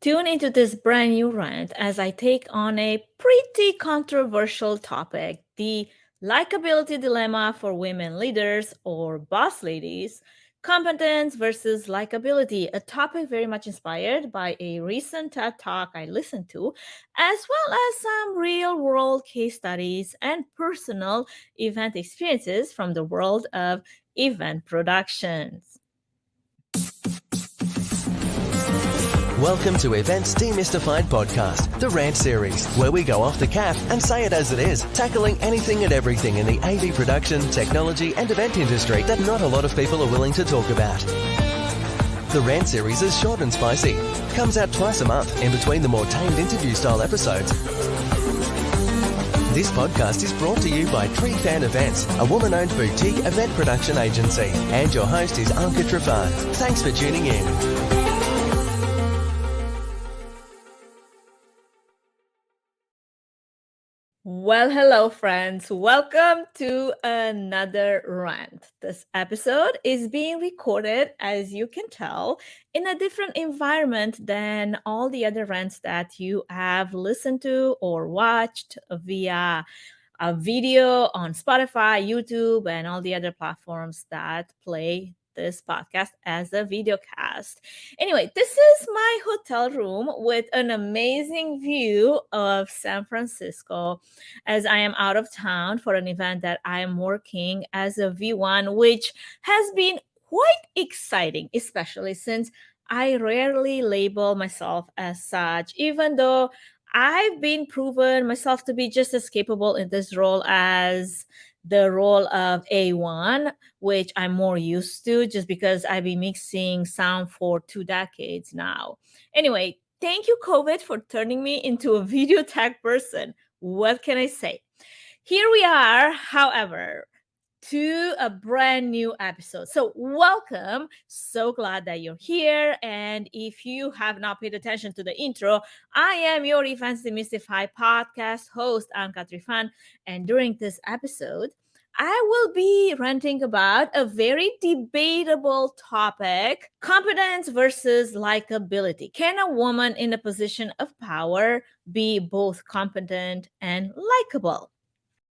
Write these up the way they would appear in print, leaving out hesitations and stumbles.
Tune into this brand new rant as I take on a pretty controversial topic, the likability dilemma for women leaders or boss ladies, competence versus likability, a topic very much inspired by a recent TED talk I listened to, as well as some real world case studies and personal event experiences from the world of event productions. Welcome to Events Demystified podcast, the Rant series, where we go off the cuff and say it as it is, tackling anything and everything in the AV production, technology and event industry that not a lot of people are willing to talk about. The Rant series is short and spicy, comes out twice a month in between the more tamed interview style episodes. This podcast is brought to you by Tree Fan Events, a woman-owned boutique event production agency, and your host is Anka Trifan. Thanks for tuning in. Well, hello, friends. Welcome to another rant. This episode is being recorded, as you can tell, in a different environment than all the other rants that you have listened to or watched via a video on Spotify, YouTube, and all the other platforms that play this podcast as a video cast. Anyway, this is my hotel room with an amazing view of San Francisco as I am out of town for an event that I am working as a V1, which has been quite exciting, especially since I rarely label myself as such, even though I've been proven myself to be just as capable in this role as the role of A1, which I'm more used to just because I've been mixing sound for 2 decades now. Anyway, thank you, COVID, for turning me into a video tech person. What can I say? Here we are, however, to a brand new episode. So, welcome. So glad that you're here. And if you have not paid attention to the intro, I am your Events Demystified podcast host, Anka Trifan. And during this episode, I will be ranting about a very debatable topic, competence versus likability. Can a woman in a position of power be both competent and likable?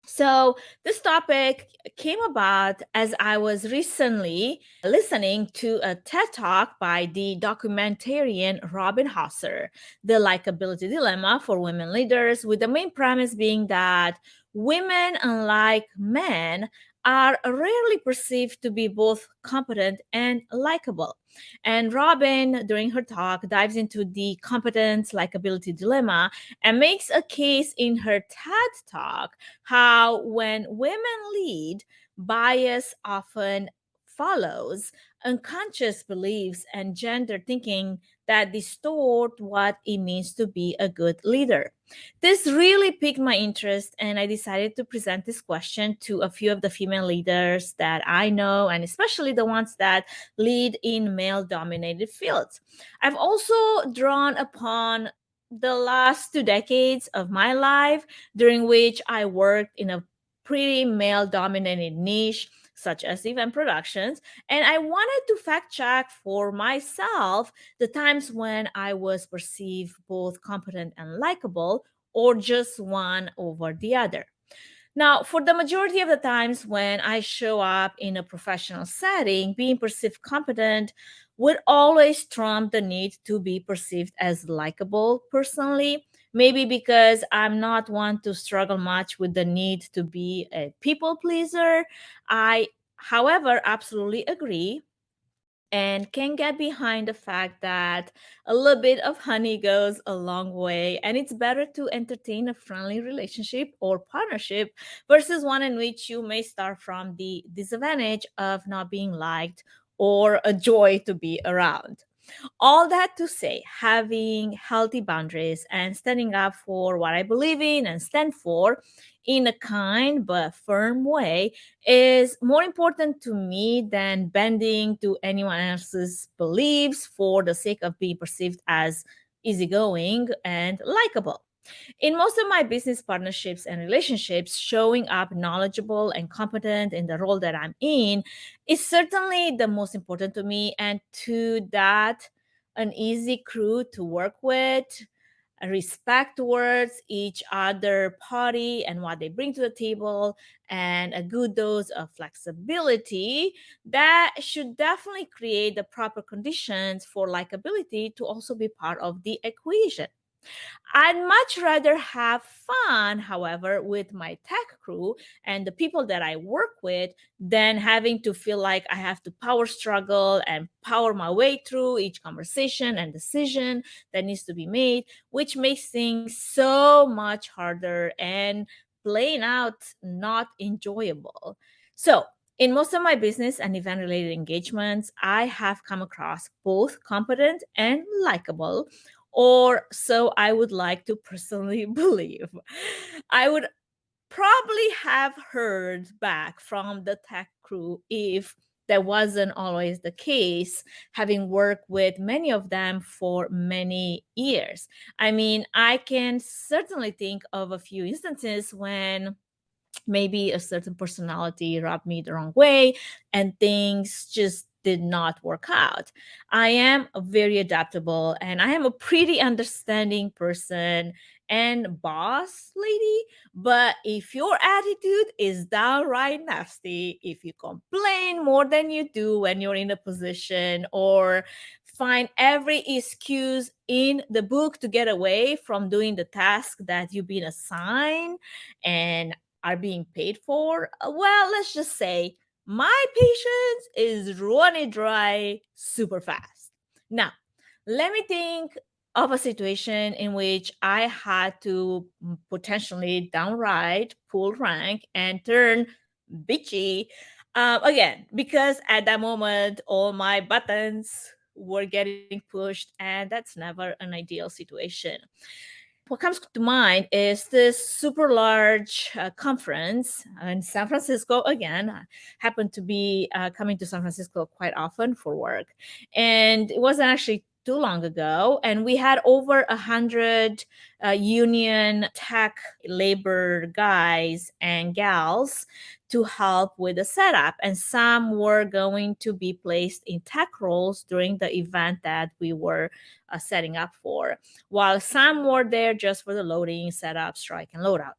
So, this topic came about as I was recently listening to a TED talk by the documentarian Robin Hosser, The Likability Dilemma for Women Leaders, with the main premise being that women, unlike men, are rarely perceived to be both competent and likable. And Robin, during her talk, dives into the competence likability dilemma and makes a case in her TED talk how when women lead, bias often follows, unconscious beliefs and gender thinking that distort what it means to be a good leader. This really piqued my interest, and I decided to present this question to a few of the female leaders that I know, and especially the ones that lead in male dominated fields. I've also drawn upon the last 2 decades of my life during which I worked in a pretty male dominated niche such as event productions, and I wanted to fact check for myself the times when I was perceived both competent and likable, or just one over the other. Now, for the majority of the times when I show up in a professional setting, being perceived competent would always trump the need to be perceived as likable personally. Maybe because I'm not one to struggle much with the need to be a people pleaser. I, however, absolutely agree and can get behind the fact that a little bit of honey goes a long way, and it's better to entertain a friendly relationship or partnership versus one in which you may start from the disadvantage of not being liked or a joy to be around. All that to say, having healthy boundaries and standing up for what I believe in and stand for in a kind but firm way is more important to me than bending to anyone else's beliefs for the sake of being perceived as easygoing and likable. In most of my business partnerships and relationships, showing up knowledgeable and competent in the role that I'm in is certainly the most important to me. And to that, an easy crew to work with, a respect towards each other party and what they bring to the table, and a good dose of flexibility that should definitely create the proper conditions for likability to also be part of the equation. I'd much rather have fun, however, with my tech crew and the people that I work with than having to feel like I have to power struggle and power my way through each conversation and decision that needs to be made, which makes things so much harder and plain out not enjoyable. So, in most of my business and event related engagements, I have come across both competent and likable, or so I would like to personally believe. I would probably have heard back from the tech crew if that wasn't always the case, having worked with many of them for many years. I mean, I can certainly think of a few instances when maybe a certain personality rubbed me the wrong way and things just did not work out. I am very adaptable and I am a pretty understanding person and boss lady. But if your attitude is downright nasty, if you complain more than you do when you're in a position, or find every excuse in the book to get away from doing the task that you've been assigned and are being paid for, well, let's just say my patience is running dry super fast. Now, let me think of a situation in which I had to potentially downright pull rank and turn bitchy. Again, because at that moment, all my buttons were getting pushed, and that's never an ideal situation. What comes to mind is this super large conference in San Francisco. Again, I happen to be coming to San Francisco quite often for work. And it wasn't actually too long ago. And we had over 100 union tech labor guys and gals to help with the setup. And some were going to be placed in tech roles during the event that we were setting up for, while some were there just for the loading, setup, strike, and loadout.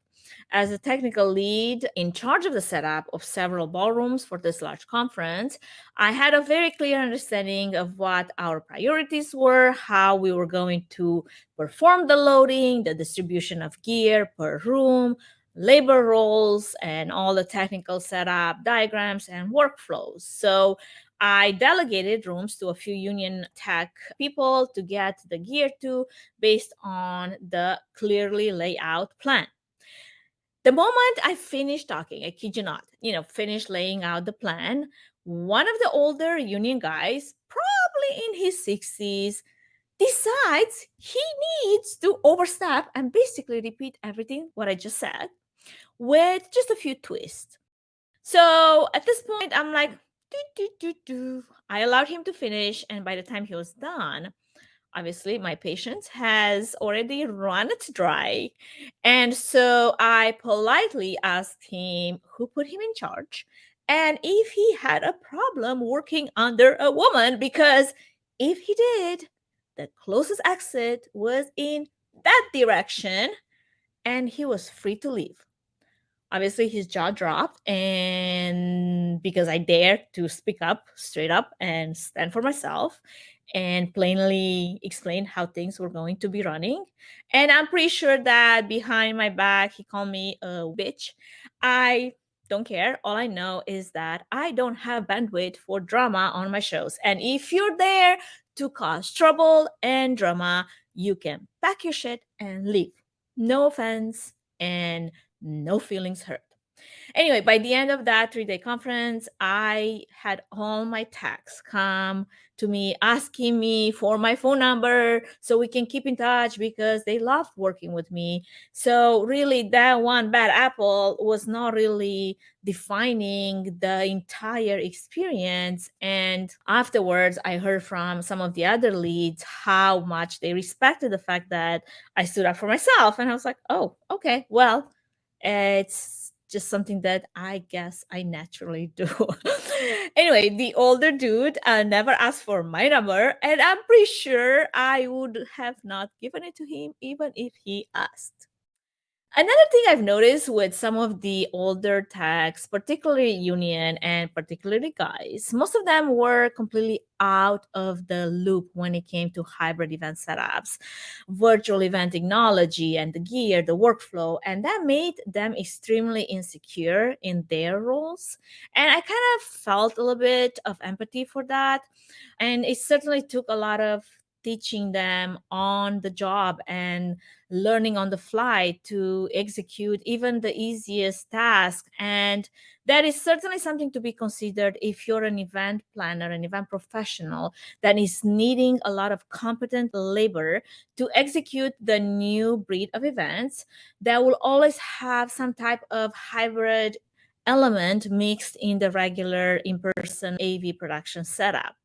As a technical lead in charge of the setup of several ballrooms for this large conference, I had a very clear understanding of what our priorities were, how we were going to perform the loading, the distribution of gear per room, labor roles, and all the technical setup diagrams and workflows. So I delegated rooms to a few union tech people to get the gear to based on the clearly laid out plan. The moment I finished talking, I kid you not, finished laying out the plan, one of the older union guys, probably in his 60s, decides he needs to overstep and basically repeat everything what I just said with just a few twists. So at this point, I'm like, do, do, do, do. I allowed him to finish, and by the time he was done, obviously my patience has already run it dry. And so I politely asked him who put him in charge and if he had a problem working under a woman, because if he did, the closest exit was in that direction and he was free to leave. Obviously, his jaw dropped, and because I dared to speak up straight up and stand for myself and plainly explain how things were going to be running. And I'm pretty sure that behind my back, he called me a bitch. I don't care. All I know is that I don't have bandwidth for drama on my shows. And if you're there to cause trouble and drama, you can pack your shit and leave. No offense and no feelings hurt. Anyway, by the end of that 3-day conference, I had all my techs come to me asking me for my phone number so we can keep in touch because they loved working with me. So, really, that one bad apple was not really defining the entire experience. And afterwards, I heard from some of the other leads how much they respected the fact that I stood up for myself. And I was like, oh, okay, well, it's just something that I guess I naturally do. Anyway, the older dude never asked for my number, and I'm pretty sure I would have not given it to him even if he asked. Another thing I've noticed with some of the older techs, particularly union and particularly guys, most of them were completely out of the loop when it came to hybrid event setups, virtual event technology, and the gear, the workflow, and that made them extremely insecure in their roles. And I kind of felt a little bit of empathy for that. And it certainly took a lot of teaching them on the job and learning on the fly to execute even the easiest task. And that is certainly something to be considered if you're an event planner, an event professional that is needing a lot of competent labor to execute the new breed of events that will always have some type of hybrid element mixed in the regular in-person AV production setup.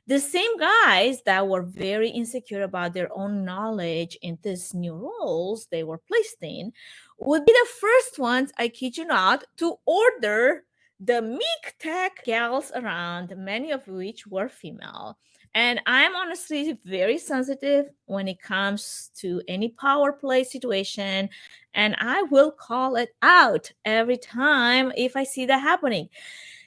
The same guys that were very insecure about their own knowledge in these new roles they were placed in would be the first ones, I kid you not, to order the meek tech gals around, many of which were female. And I'm honestly very sensitive when it comes to any power play situation, and I will call it out every time if I see that happening.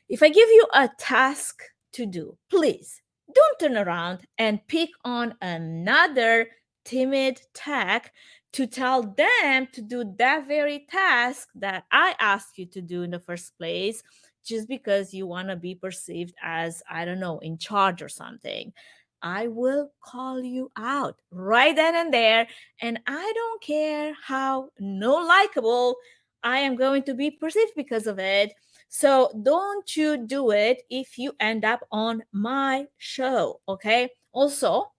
If I give you a task to do, please don't turn around and pick on another timid tech to tell them to do that very task that I asked you to do in the first place just because you want to be perceived as, I don't know, in charge or something. I will call you out right then and there, and I don't care how no likable I am going to be perceived because of it. So don't you do it if you end up on my show, okay? Also,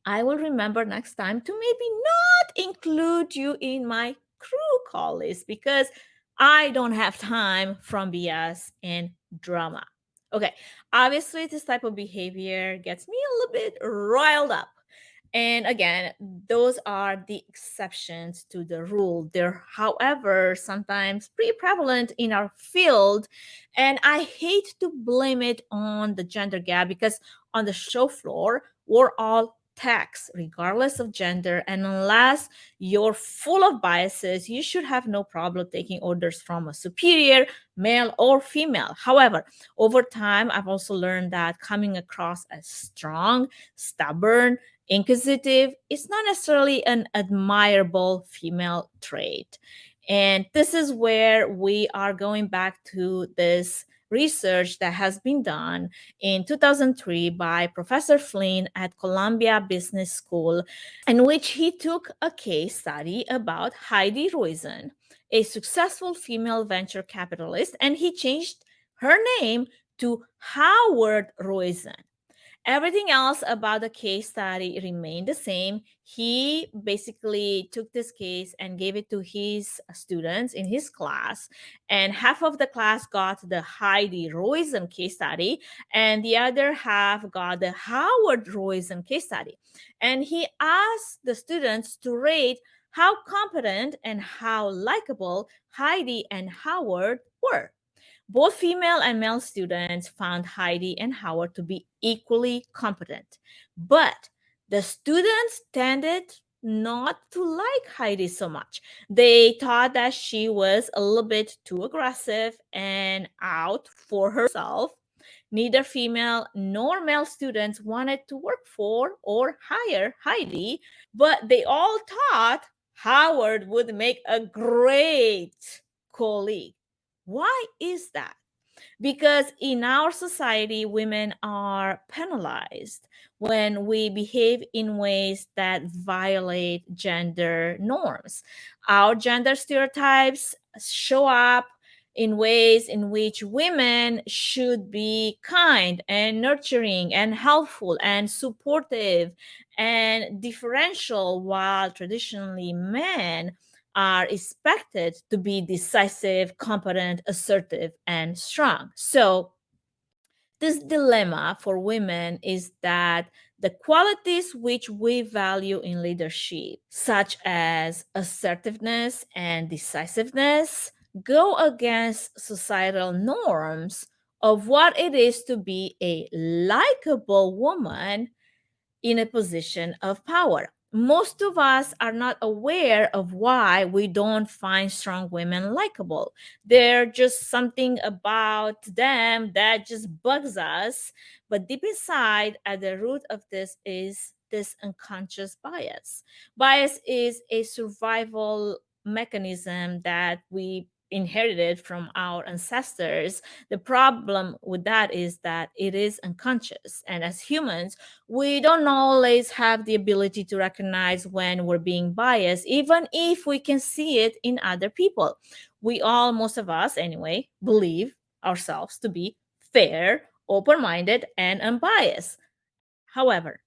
I will remember next time to maybe not include you in my crew call list because I don't have time from BS and drama. Okay, obviously, this type of behavior gets me a little bit riled up. And again, those are the exceptions to the rule. They're, however, sometimes pretty prevalent in our field. And I hate to blame it on the gender gap because on the show floor, we're all techs, regardless of gender. And unless you're full of biases, you should have no problem taking orders from a superior, male or female. However, over time, I've also learned that coming across as strong, stubborn, inquisitive is not necessarily an admirable female trait. And this is where we are going back to this research that has been done in 2003 by Professor Flynn at Columbia Business School, in which he took a case study about Heidi Roizen, a successful female venture capitalist, and he changed her name to Howard Roizen. Everything else about the case study remained the same. He basically took this case and gave it to his students in his class, and half of the class got the Heidi Roizen case study, and the other half got the Howard Roizen case study. And he asked the students to rate how competent and how likable Heidi and Howard were. Both female and male students found Heidi and Howard to be equally competent, but the students tended not to like Heidi so much. They thought that she was a little bit too aggressive and out for herself. Neither female nor male students wanted to work for or hire Heidi, but they all thought Howard would make a great colleague. Why is that? Because in our society, women are penalized when we behave in ways that violate gender norms. Our gender stereotypes show up in ways in which women should be kind and nurturing and helpful and supportive and differential, while traditionally men are expected to be decisive, competent, assertive, and strong. So, this dilemma for women is that the qualities which we value in leadership, such as assertiveness and decisiveness, go against societal norms of what it is to be a likable woman in a position of power. Most of us are not aware of why we don't find strong women likable. There's just something about them that just bugs us. But deep inside, at the root of this is this unconscious bias. Bias is a survival mechanism that we inherited from our ancestors. The problem with that is that it is unconscious. And as humans, we don't always have the ability to recognize when we're being biased, even if we can see it in other people. We all, most of us anyway, believe ourselves to be fair, open minded, and unbiased. However,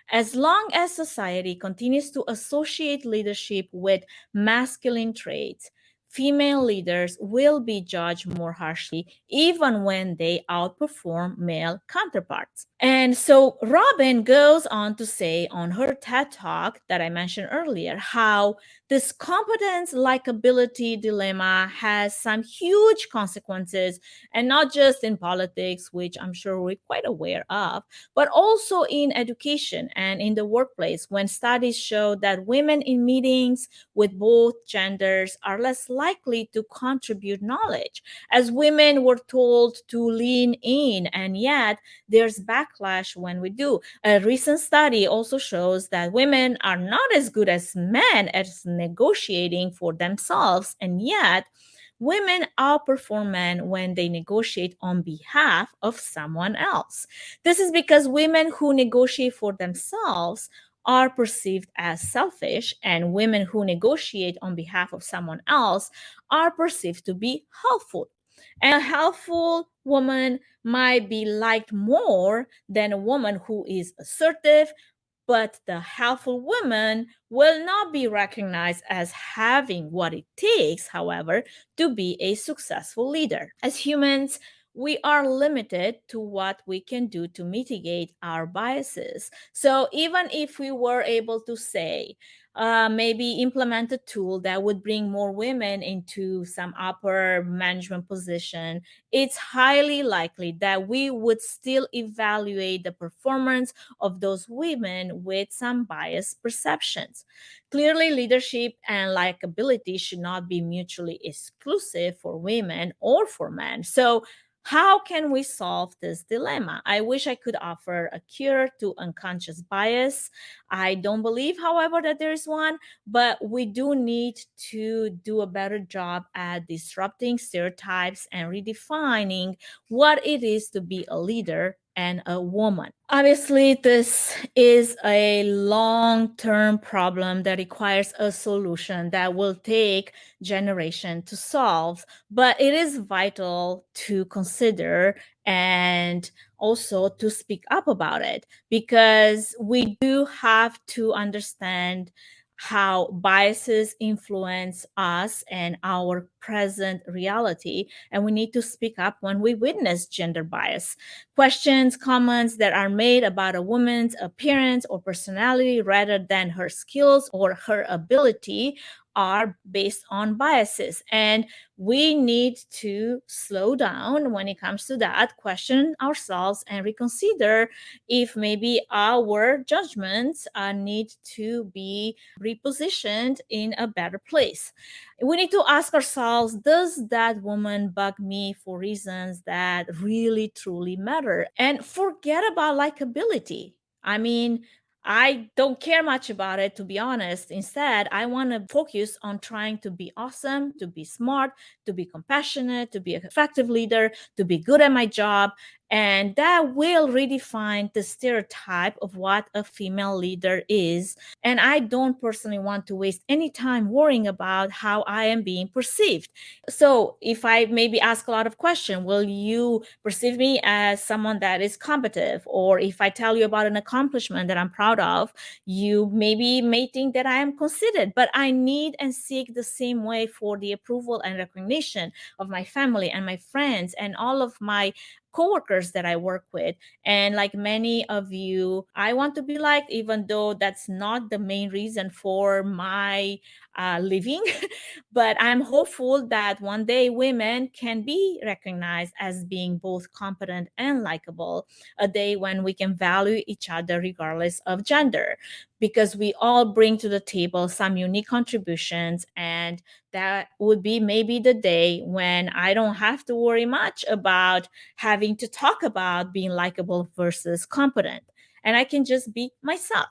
as long as society continues to associate leadership with masculine traits, female leaders will be judged more harshly even when they outperform male counterparts. And so Robin goes on to say on her TED Talk that I mentioned earlier how this competence likability dilemma has some huge consequences, and not just in politics, which I'm sure we're quite aware of, but also in education and in the workplace, when studies show that women in meetings with both genders are less likely to contribute knowledge, as women were told to lean in, and yet there's backlash when we do. A recent study also shows that women are not as good as men at negotiating for themselves, and yet women outperform men when they negotiate on behalf of someone else. This is because women who negotiate for themselves are perceived as selfish, and women who negotiate on behalf of someone else are perceived to be helpful. And a helpful woman might be liked more than a woman who is assertive, but the helpful woman will not be recognized as having what it takes, however, to be a successful leader. As humans, we are limited to what we can do to mitigate our biases. So even if we were able to say, maybe implement a tool that would bring more women into some upper management position, it's highly likely that we would still evaluate the performance of those women with some biased perceptions. Clearly, leadership and likability should not be mutually exclusive for women or for men. So, how can we solve this dilemma? I wish I could offer a cure to unconscious bias. I don't believe, however, that there is one, but we do need to do a better job at disrupting stereotypes and redefining what it is to be a leader and a woman. Obviously, this is a long term problem that requires a solution that will take generation to solve, but it is vital to consider and also to speak up about it, because we do have to understand how biases influence us and our present reality, and we need to speak up when we witness gender bias. Questions, comments that are made about a woman's appearance or personality rather than her skills or her ability are based on biases. And we need to slow down when it comes to that, question ourselves, and reconsider if maybe our judgments need to be repositioned in a better place. We need to ask ourselves, does that woman bug me for reasons that really truly matter? And forget about likability. I mean, I don't care much about it, to be honest. Instead, I want to focus on trying to be awesome, to be smart, to be compassionate, to be an effective leader, to be good at my job. And that will redefine the stereotype of what a female leader is. And I don't personally want to waste any time worrying about how I am being perceived. So if I maybe ask a lot of questions, will you perceive me as someone that is competent? Or if I tell you about an accomplishment that I'm proud of, you maybe may think that I am considered, but I need and seek the same way for the approval and recognition of my family and my friends and all of my coworkers that I work with. And like many of you, I want to be liked, even though that's not the main reason for my living. But I'm hopeful that one day women can be recognized as being both competent and likable, a day when we can value each other regardless of gender, because we all bring to the table some unique contributions. And that would be maybe the day when I don't have to worry much about having to talk about being likable versus competent, and I can just be myself.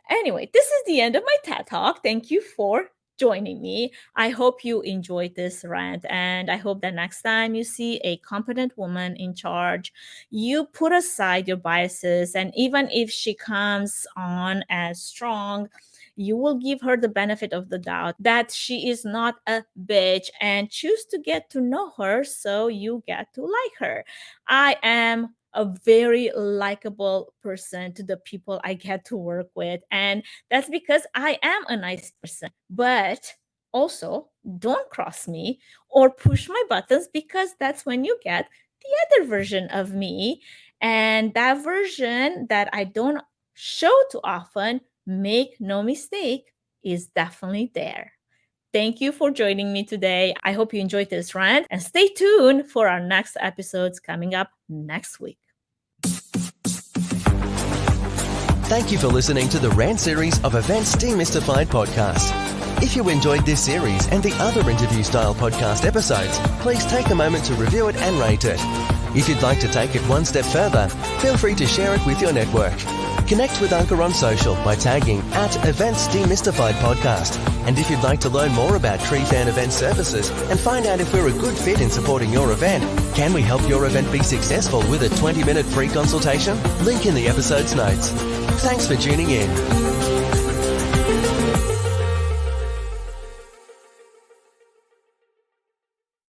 Anyway, this is the end of my TED Talk. Thank you for joining me. I hope you enjoyed this rant, and I hope that next time you see a competent woman in charge, you put aside your biases, and even if she comes on as strong, you will give her the benefit of the doubt that she is not a bitch, and choose to get to know her so you get to like her. I am a very likable person to the people I get to work with. And that's because I am a nice person. But also, don't cross me or push my buttons, because that's when you get the other version of me. And that version that I don't show too often, make no mistake, is definitely there. Thank you for joining me today. I hope you enjoyed this rant, and stay tuned for our next episodes coming up next week. Thank you for listening to the Rant series of Events Demystified podcast. If you enjoyed this series and the other interview-style podcast episodes, please take a moment to review it and rate it. If you'd like to take it one step further, feel free to share it with your network. Connect with Anchor on social by tagging @Events Demystified Podcast. And if you'd like to learn more about Tree Fan Event services and find out if we're a good fit in supporting your event, can we help your event be successful with a 20-minute free consultation? Link in the episode's notes. Thanks for tuning in.